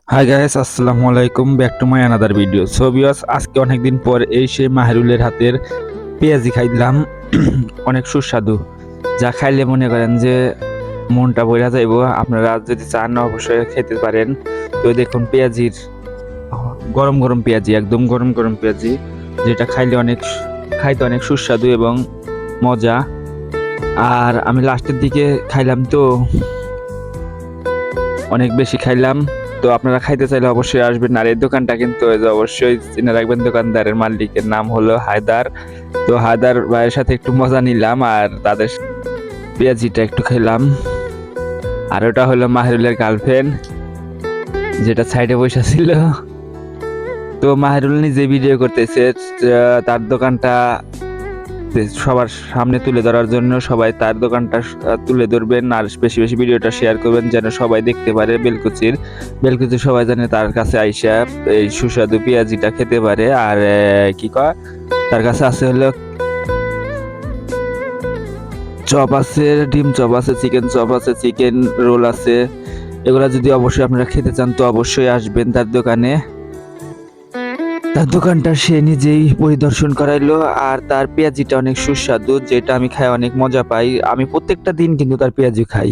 Hi guys, আসসালামু আলাইকুম, back to my another video. So viewers, আজকে অনেকদিন পর এই সেই মাহিরুলের হাতের পেঁয়াজি খাইলাম। অনেক সুস্বাদু, যা খাইলে মনে করেন যে মনটা ভরে যাইব। আপনারা যদি চান অবশ্যই খেতে পারেন। তো দেখুন পেঁয়াজির গরম গরম পেঁয়াজি, একদম গরম গরম পেঁয়াজি, যেটা খাইতে অনেক সুস্বাদু এবং মজা। আর আমি লাস্টের দিকে খাইলাম তো অনেক বেশি খাইলাম। তো আপনারা খাইতে চাইলে অবশ্যই আসবেন। আর এই দোকানটা কিন্তু অবশ্যই চিনে রাখবেন, দোকানদারের মালিকের নাম হলো হায়দার। তো হায়দার ভাইয়ের সাথে একটু মজা নিলাম আর তাদের পেঁয়াজিটা একটু খেলাম। আর ওটা হলো মাহিরুলের গার্লফ্রেন্ড, যেটা সাইডে বসে ছিল। তো মাহিরুল নিজে ভিডিও করতেছে, তার দোকানটা সবার সামনে তুলে ধরার জন্য সবাই তার দোকানটা তুলে ধরবেন আর বেশি বেশি ভিডিওটা শেয়ার করবেন, যেন সবাই দেখতে পারে। বেলকুচির সবাই জানে তার কাছে আইসা এই সুস্বাদু পেঁয়াজিটা খেতে পারে। আর কি কয়, তার কাছে আছে হলো চপ আছে, ডিম চপ আছে, চিকেন চপ আছে, চিকেন রোল আছে। এগুলা যদি অবশ্যই আপনারা খেতে চান তো অবশ্যই আসবেন তার দোকানে। তার দোকানটা সে নিজেই পরিদর্শন করাইলো। আর তার পেঁয়াজিটা অনেক সুস্বাদু, যেটা আমি খাই অনেক মজা পাই। আমি প্রত্যেকটা দিন কিন্তু তার পেঁয়াজি খাই।